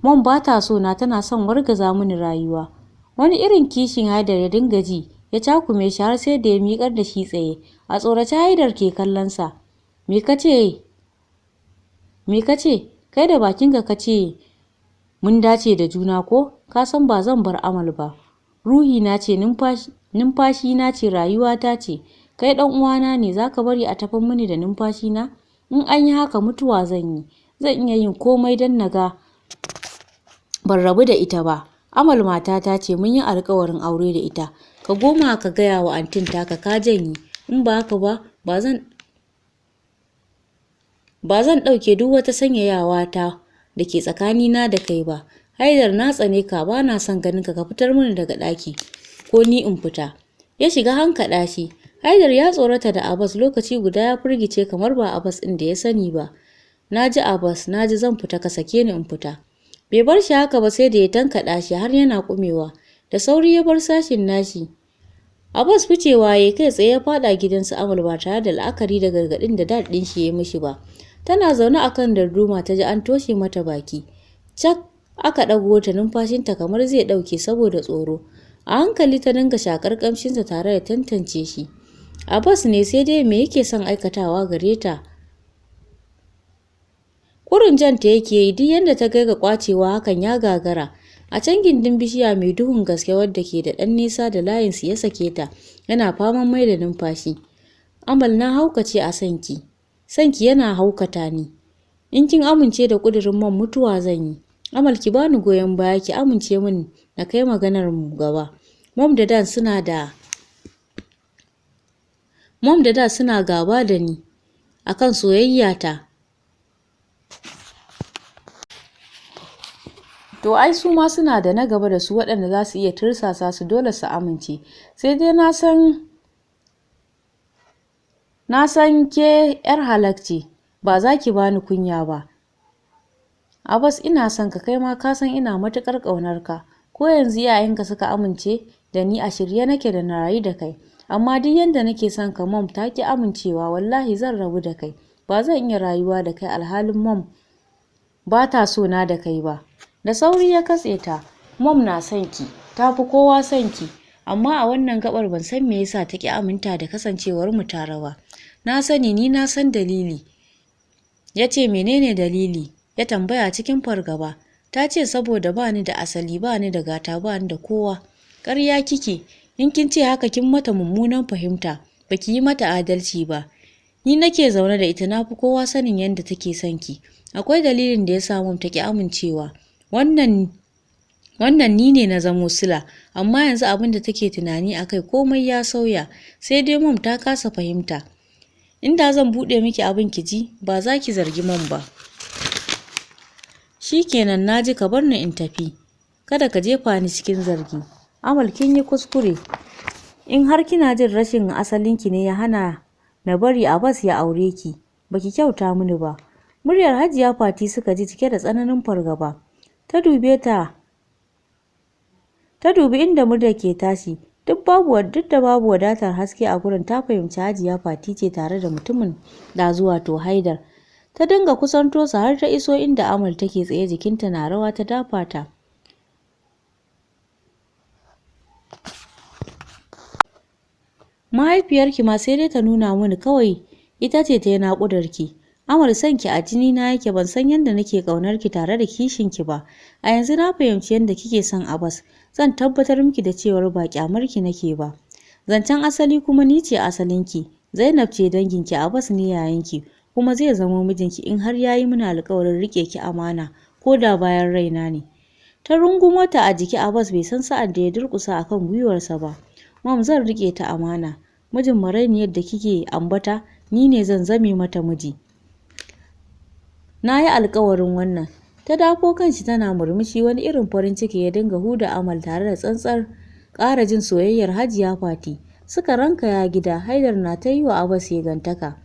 Mom ba ta so na, tana son wargaza mini rayuwa. Wani irin kishin Haidar ya dinga ji, ya cakume shi har sai da ya miƙar da shi tsaye. A tsorace Haidar ke kallon sa. Me kace? Kai da bakinka kace mun dace da juna ko? Ka san ba zan bar Amal ba. Ruhi na ce, numfashi na ce, rayuwa ta ce. Kai dan uwana ne, zaka bari a tafan mini da numfashi na? In an yi haka mutuwa zan yi. Zan iya yin komai dan naga ban rabu da ita ba. Amal matata ce, mun yi alƙawarin aure da ita. Ka goma ka gaya wa antin taka ka janye. In ba haka ba, ba zan ɗauke duk wata sanyayawa ta da ke tsakanina da kai ba. Haidar, na tsane ka, ba na son ganin ka fitar mini daga ɗaki ko ni in fita. Ya shiga hankaɗa shi. Haidar ya tsorata da Abbas, lokaci guda ya firgice kamar ba Abbas ɗin da ya sani ba. Naji Abbas, naji, zan fita, ka sake ni in fita. Bai bar shi haka ba sai da ya tankaɗa shi har yana kumewa. Da sauri ya bar sashin nashi. Abbas ficewa ya kai tsaye ya faɗa gidansu Amal ba tare da la'akari da gargaɗin da dad ɗin shi ya mishi ba. Tana zaune akan darduma ta ji an toshe mata baki. Cak aka ɗago ta, numfashinta kamar zai ɗauke saboda tsoro. A hankali ta dinga shakar ƙamshinsa tare da tantance shi. Abbas ne, sai dai me yake son aikatawa gare ta? Kurin janta yake yi, duk yanda ta kai ga kwacewa hakan ya gagara. A can gindin bishiya mai duhun gaske wadda ke da ɗan nisa da layinsu ya sake ta, yana faman mai da numfashi. Amal, na haukace a sanki. Sanki yana haukata ni. In kin amince da ƙudurin man mutuwa zan yi. Amal, ki bani goyon baya, ki amince min na kai maganar mu gaba. Mom da dad suna gaba da ni akan soyayya ta. To ai su ma suna da na gaba da su waɗanda za su iya tursasa su dole su amince. Sai dai na san ke yar halakci, ba za ki bani kunya ba. Abbas, ina son ka, kai ma ka san ina matuƙar ƙaunar ka. Ko yanzu iyayenka suka amince da ni, a shirye nake da na rayu da kai. Amma duk yanda nake son ka, Mom ta ki amincewa, wallahi zan rabu da kai. Ba zan iya rayuwa da kai alhalin Mom ba ta so na da kai ba. Da sauri ya katse ta. Mom na son ki, ta fi kowa son ki. Amma a wannan gabar ban san me yasa ta ki aminta da kasancewar mu tare ba. Na sani, ni na san dalili. Ya ce, menene dalili? Ya tambaya cikin fargaba. Ta ce saboda ba ni da asali, ba ni da gata, ba ni da kowa. Ƙarya kike. In kin ce haka kin mata mummunan fahimta, baki yi mata adalci ba. Ni nake zaune da ita, na fi kowa sanin yadda take son ki. Akwai dalilin da ya sa Mom ta ki amincewa. Wannan ni ne na zamo sila, amma yanzu abin da take tunani akai komai ya sauya. Sai dai Mom ta kasa fahimta. Inda zan buɗe miki abin ki ji, ba za ki zargi Mom ba. Shikenan, naji, ka bar ni in tafi. Kada ka jefa ni cikin zargi. Amal, kin yi kuskure. In har kina jin rashin asalinki ne ya hana na bari Abbas ya aure ki, baki kyauta mini ba. Muryar Hajiya Fati suka ji cike da tsananin fargaba. Ta dubi inda muryar ke tashi. Duk da babu wadatar haske a gurin, ta fahimci Hajiya Fati ce tare da mutumin da zuwa to Haidar. Ta dinga kusanto sa har ta iso inda Amal take tsaye, jikinta na rawa, ta dafa ta. Mahaifiyarki ma sai dai ta nuna mini kawai ita ce ta yi naƙudarki. Amal, son ki a jini na yake, ban san yadda nake ƙaunar ki tare da kishin ki ba. A yanzu na fahimci yadda kike son Abbas. Zan tabbatar miki da cewar ba kyamar ki nake ba. Zancen asali kuma ni ce asalinki. Zainab ce danginki, Abbas ne yayanki, kuma zai zama mijinki in har yayi mini alƙawarin rike ki amana, ko da bayan raina ne. Ta rungumo ta a jiki. Abbas bai san sa'ad da ya durƙusa akan gwiwarsa ba. Mom, zan rike ta amana. Mijin marainiyar da kike ambata, ni ne zan zame mata miji. Na yi alƙawarin wannan. Ta dafo kanshi tana murmushi, wani irin farin ciki ya dinga huda Amal tare da tsantsar ƙara jin soyayyar Hajiya Fati. Suka rankaya gida. Haidar na ta yi wa Abbas yegantaka.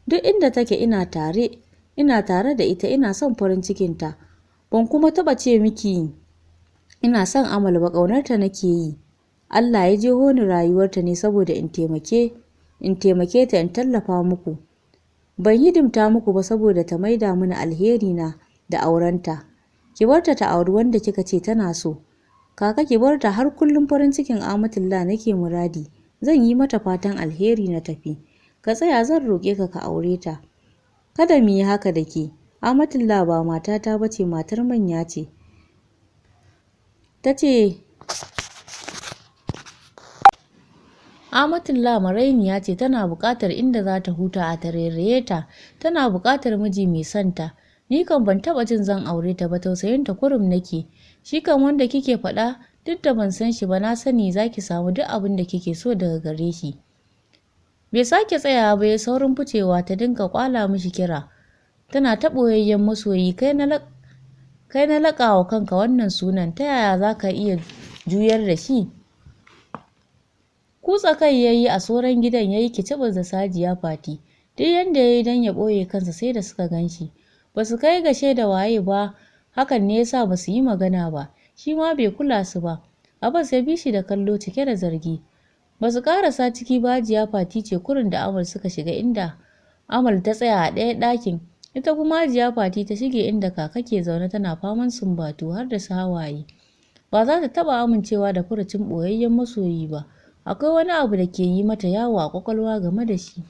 Duk inda take ina tare da ita, ina son farin cikinta. Ban kuma taɓa ce miki ina son Amal ba, ƙaunarta nake yi. Allah ya jeho ni rayuwarta ne saboda in taimake ta, in tallafa muku. Ban hidimta muku ba saboda ta maida mini alheri na da aurenta. ki barta ta auri wanda kika ce tana so. Kaka ki barta, har kullum farin cikin Amatullah nake muradi. Zan yi mata fatan alheri na tafi. Ka tsaya, zan roƙe ka ka aure ta. Kada mu yi haka da ke. Amatullah ba matata bace, matar manya ce. Ta ce Amatullah marainiya ce, tana buƙatar inda za ta huta a tarairaye ta, tana buƙatar miji mai santa. Ni kan ban taɓa jin zan aure ta ba, tausayinta kurum nake. Shi kan wanda kike faɗa, duk da ban san shi ba, na sani za ki samu duk abin da kike so daga gare shi. Bai sake tsayawa ba, ya saurin ficewa, ta dinga kwala mishi kira. Tana ta ɓoyayyen masoyi, kai na laƙa wa kanka wannan sunan, ta yaya za ka iya juyar da shi? Kutsa kai ya yi a soron gidan, ya yi kicibis da Sajiya Fati. Duk yanda ya yi don ya ɓoye kansa sai da suka gan shi. Ba su kai ga shaida waye ba, hakan ne ya sa ba su yi magana ba. Shi ma bai kula su ba. Abbas ya bi shi da kallo cike da zargi. Ba su ƙarasa ciki ba, Hajiya Fati ce kurin da Amal suka shiga, inda Amal ta tsaya a ɗaya ɗakin. Ita kuma Hajiya Fati ta shige inda kaka ke zaune, tana faman sumbatu har da hawaye. Ba za ta taɓa amincewa da furucin ɓoyayyen masoyi ba. Akwai wani abu da ke yi mata yawo a ƙwaƙwalwa game da shi.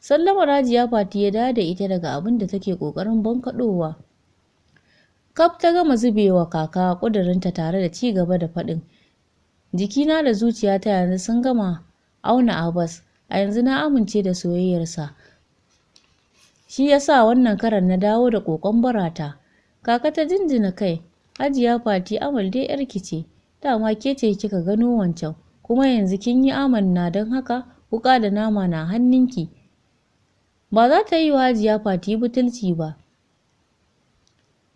Sallamar Hajiya Fati ya dawo da ita daga abin da take ƙoƙarin bankaɗowa. Kaf ta gama zubewa kaka ƙudurinta tare da ci gaba da faɗin, jikina da zuciyata yanzu sun gama auna Abbas, a yanzu na amince da soyayyarsa. Shi ya sa wannan karan na dawo da ƙoƙon barata. Kaka ta jinjina kai. Hajiya Fati, Amal dai yarki ce, dama ke ce kika gano wancan, kuma yanzu kin yi amanna, don haka wuƙa da nama na hannunki. Ba za ta yi wa Hajiya Fati butulci ba.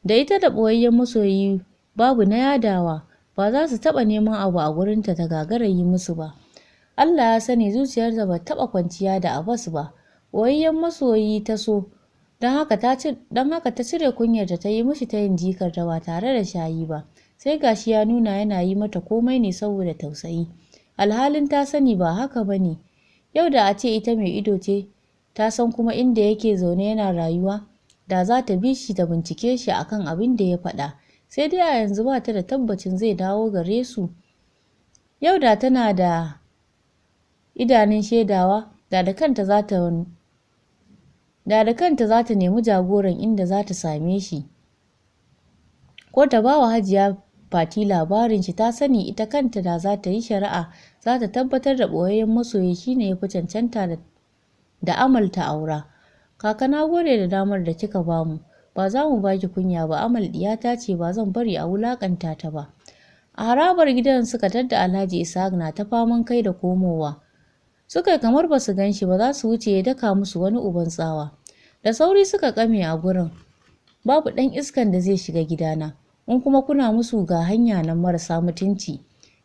Da ita da ɓoyayyen masoyi babu na yadawa, ba za su taɓa neman abu a gurinta ta gagara yi musu ba. Allah ya sani zuciyarta ba taɓa kwanciya da Abbas ba. Ɓoyayyen masoyi ta so, don haka ta cire kunyarta ta yi mishi ta yin jikarta ba tare da shayi ba. Sai gashi ya nuna yana yi mata komai ne saboda tausayi. Alhalin ta sani ba haka ba ne. Yau da a ce ita mai ido ce, ta san kuma inda yake zaune yana rayuwa, da za ta bi shi ta bincike shi akan abin da ya faɗa. Sai dai a yanzu ba ta da tabbacin zai dawo gare su. Yau da tana da idanun shaidawa, da da kanta za ta nemi jagoran inda za ta same shi, ko ta ba wa Hajiya Fati labarin shi. Ta sani ita kanta da za ta yi shari'a, za ta tabbatar da ɓoyayyen masoyi shine ya fi cancanta da Amal ta aura. Kaka, na gode da damar da kika bamu. Ba za mu baki kunya ba, Amal ɗiyata ce, ba zan bari a wulaƙanta ta ba. A harabar gidan suka tadda Alhaji Ishaq na ta faman kai da komowa. Suka yi kamar ba su gan shi ba, za su wuce ya daka musu wani uban tsawa. Da sauri suka ƙame a gurin. Babu ɗan iskan da zai shiga gidana, in kuma kuna musu ga hanya nan marasa mutunci.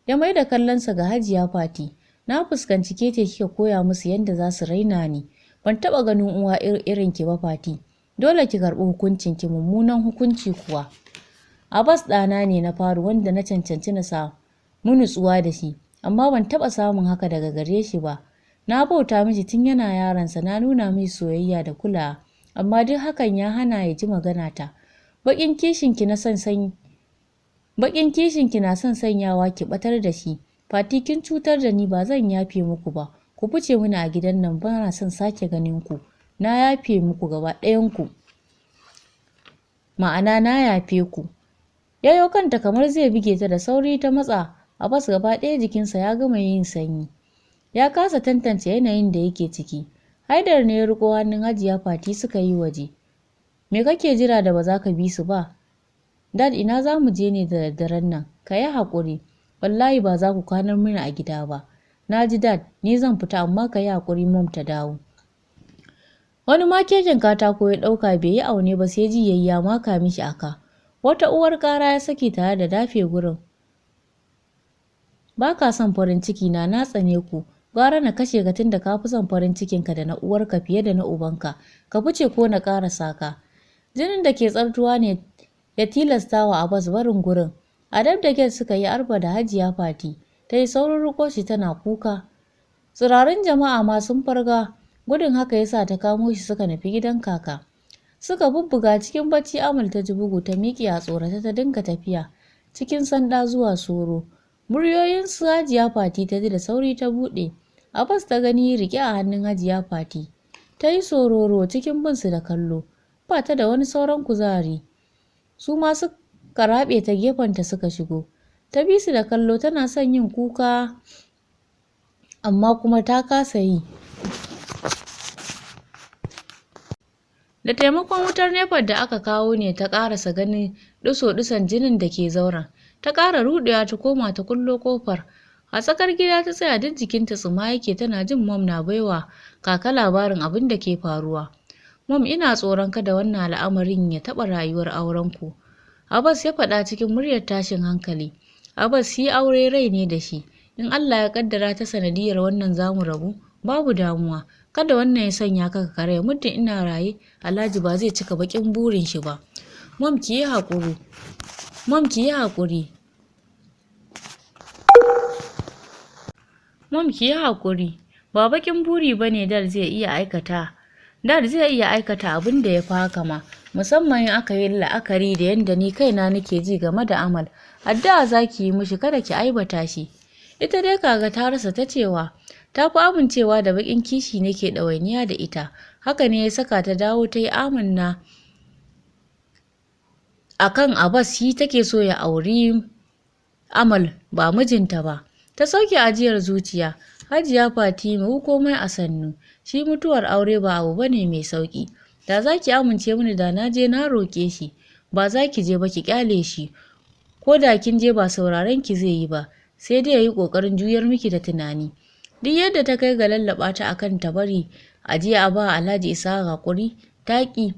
Ya mai da kallonsa ga Hajiya Fati. Na fuskanci ke ce kika koya musu yadda za su raina ni. Ban taɓa ganin uwa irin ki ba Fati. Dole ki karɓi hukuncin ki, mummunan hukunci kuwa. Abbas ɗana ne na faru wanda na cancanci na samu nutsuwa da shi, amma ban taɓa samun haka daga gare shi ba. Na bauta miji tun yana yaransa, na nuna mai soyayya da kulawa, amma duk hakan ya hana ya ji magana ta. Baƙin kishin ki na son sanyawa ki ɓatar da shi. Fati, kin cutar da ni, ba zan yafe muku ba. Ku fice mini a gidan nan, ba na son sake ganin ku. Na yafe muku gaba ɗayan ku. Ma'ana na yafe ku. Yayo kanta kamar zai buge ta, da sauri ta matsa. Abbas gaba ɗaya jikinsa ya gama yin sanyi. Ya kasa tantance yanayin da yake ciki. Haidar ne ya riƙo hannun Hajiya Fati suka yi waje. Me kake jira da ba za ka bi su ba? Dad, ina za mu je ne da daddaren nan? Ka yi haƙuri. Wallahi ba za ku kwanar mini a gida ba. Na ji Dad, ni zan fita, amma ka yi haƙuri Mom ta dawo. Wani makeken katako ya ɗauka, bai yi aune ba sai ji yayi ya maka mishi aka. Wata uwar ƙara ya saki tare da dafe gurin. Ba ka son farin ciki na tsane ku. Gwara na kashe ka tunda ka fi son farin cikinka da na uwarka fiye da na ubanka. Ka fice ko na ƙarasa ka. Jinin da ke tsartuwa ne ya tilasta wa Abbas barin gurin. A dab da gate suka yi arba da Hajiya Fati. Ta yi saurin riƙo shi tana kuka. Tsirarin jama'a ma sun farga. Gudun haka ya sa ta kamo shi suka nufi gidan kaka. Suka bubbuga cikin bacci. Amal ta ji bugu, ta miƙe a tsorata, ta dinga tafiya cikin sanda zuwa soro. Muryoyin su Hajiya Fati ta ji da sauri ta buɗe. Abbas ta gani riƙe a hannun Hajiya Fati. Ta yi sororo cikin bin su da kallo. Ba ta da wani sauran kuzari. Su ma suka raɓe ta gefenta suka shigo. Ta bi su da kallo, tana son yin kuka amma kuma ta kasa yi. Da taimakon wutar nefar da aka kawo ne ta ƙarasa ganin ɗiso-ɗison jinin da ke zauren. Ta ƙara ruɗewa ta koma ta kullo ƙofar. A tsakar gida ta tsaya, duk jikinta tsuma yake, tana jin Mom na baiwa kaka labarin abin da ke faruwa. Mom, ina tsoron kada wannan al'amarin ya taɓa rayuwar aurenku. Abbas ya faɗa cikin muryar tashin hankali. Abbas, yi aure rai ne da shi. In Allah ya kaddara ta sanadiyar wannan zamu rabu, babu damuwa. Kada wannan ya sanya ka karaya. Muddin ina raye, Alhaji ba zai cika bakin burin shi ba. Mom, ki yi haƙuri. Mom, ki yi haƙuri. Mom, ki yi haƙuri. Ba bakin buri bane Dad zai iya aikata. Dad zai iya aikata abin da ya fi haka ma, musamman in aka yi la'akari da yadda ni kaina nake ji game da Amal. Addu'a za ki yi mishi, kada ki aibata shi. Ita dai kaga ta rasa ta cewa, ta fi amincewa da bakin kishi nake ɗawainiya da ita. Haka ne ya saka ta dawo ta yi amanna akan Abbas shi take so ya auri Amal ba mijinta ba. Ta sauke ajiyar zuciya. Hajiya Fatima, komai a sannu. Shi mutuwar aure ba abu bane mai sauki. Da za ki amince mini da na je na roƙe shi. Ba za ki je ba, ki kyale shi. Ko da kin je ba sauraron ki zai yi ba, sai dai ya yi ƙoƙarin juyar miki da tunani. Duk yadda ta kai ga lallaɓa ta akan ta bari a je a ba Alhaji Isa haƙuri, ta ƙi.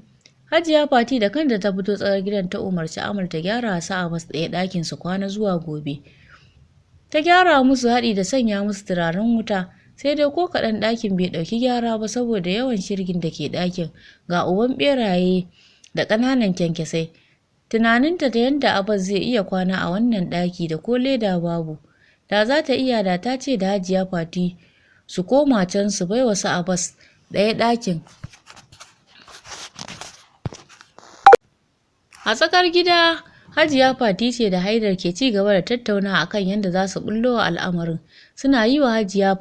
Hajiya Fati da kanta ta fito tsakar gidan ta umarci Amal ta gyara sa a bas ɗaya ɗakin su kwana zuwa gobe. Ta gyara musu haɗi da sanya musu turaren wuta, sai dai ko kaɗan ɗakin bai ɗauki gyara ba saboda yawan shirgin da ke ɗakin, ga uban ɓeraye da ƙananan kyankyasai. Tunaninta ta yadda Abbas zai iya kwana a wannan ɗaki da ko leda babu. Da za ta iya, da ta ce da Hajiya Fati su koma can su bai wasu Abbas ɗaya ɗakin. A tsakar gida, Hajiya Fati ce da Haidar ke ci gaba da tattauna akan yadda za su bullo wa al'amarin. Suna yi Hajiya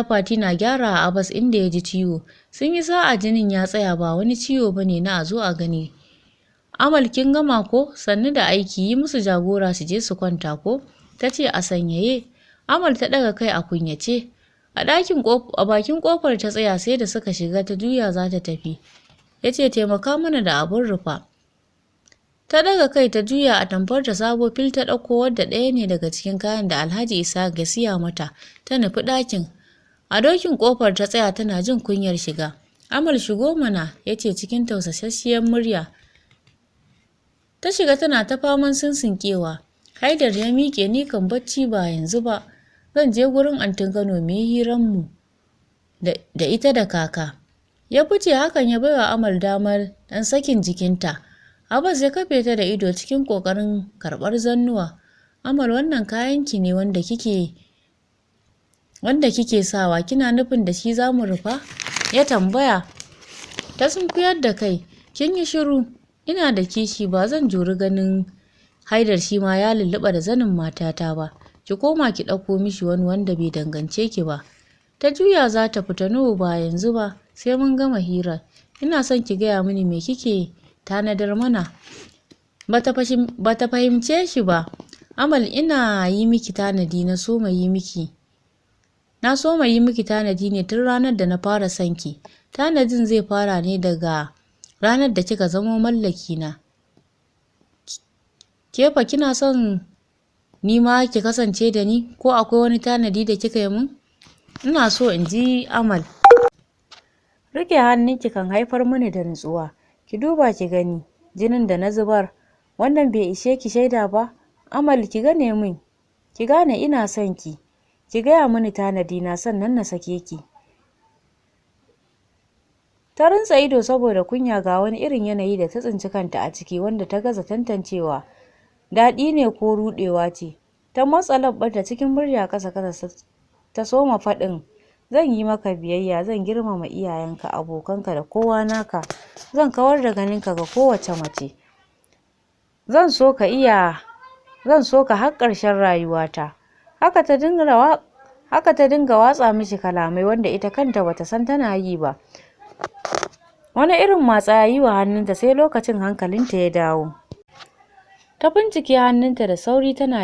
Fati na gyara a Abbas inda ya ji ciwo. Sun yi sa'a jinin ya tsaya, ba wani ciwo bane na a zo a gani. Amal, kin gama ko? Sannu da aiki, yi musu jagora su je su kwanta ko? Ta ce a sanyaye. Amal ta ɗaga kai a kunyace. A bakin ƙofar ta tsaya, sai da suka shiga ta juya za ta tafi. Ya ce, taimaka mana da abin rufa. Ta ɗaga kai ta juya, a tamfar ta sabo fil ta ɗauko, wadda ɗaya ne daga cikin kayan da Alhaji Isa ya siya mata. Ta nufi ɗakin. A dokin ƙofar ta tsaya tana jin kunyar shiga. Amal, shigo mana, ya ce cikin tausasasshiyar murya. Ta shiga tana ta faman sinsinkewa. Haidar ya miƙe, ni kan bacci ba yanzu ba. Zan je gurin antin Kano mu yi hiranmu da ita da kaka. Ya fice, hakan ya baiwa Amal damar ɗan sakin jikinta. Abbas ya kafe ta da ido cikin ƙoƙarin karɓar zannuwa. Amal, wannan kayanki ne wanda kike sawa, kina nufin da shi za mu rufa? Ya tambaya. Ta sunkuyar da kai. Kin yi shiru. Ina da kishi, ba zan juri ganin Haidar shi ma ya lulluɓa da zanin matata ba. Ki koma ki ɗauko mishi wani wanda bai dangance ki ba. Ta juya za ta fita. No, ba yanzu ba, sai mun gama hira. Ina son ki gaya mini me kike tanadar mana. Bata fahimce shi ba. Amal, ina yi miki tanadi, na soma yi miki tanadi ne tun ranar da na fara son ki. Tanadin zai fara ne daga ranar da kika zamo mallaki na. Ke fa kina son ni ma ki kasance da ni, ko akwai wani tanadi da kika yi min? Ina so in ji Amal. Rike hannunki kan haifar mini da nutsuwa. Ki duba ki gani jinin da na zubar, wannan bai ishe ki shaida ba? Amal, ki gane min, ki gane ina son ki. Ki gaya mini tanadi na, sannan na sake ki. Ta rintsa ido saboda kunya, ga wani irin yanayi da ta tsinci kanta a ciki wanda ta gaza tantancewa. Daɗi ne ko ruɗewa ce? Ta matsa labbarta cikin murya ƙasa-ƙasa ta soma faɗin, Zan yi maka biyayya, zan girmama iyayenka, abokanka da kowa naka. Zan kawar da ganinka ga kowace mace. Zan so ka har ƙarshen rayuwata. Haka ta dinga watsa mishi kalamai wanda ita kanta bata san tana yi ba. Wani irin matsa ya yi wa hannunta sai lokacin hankalinta ya dawo. Ta bincike hannunta da sauri tana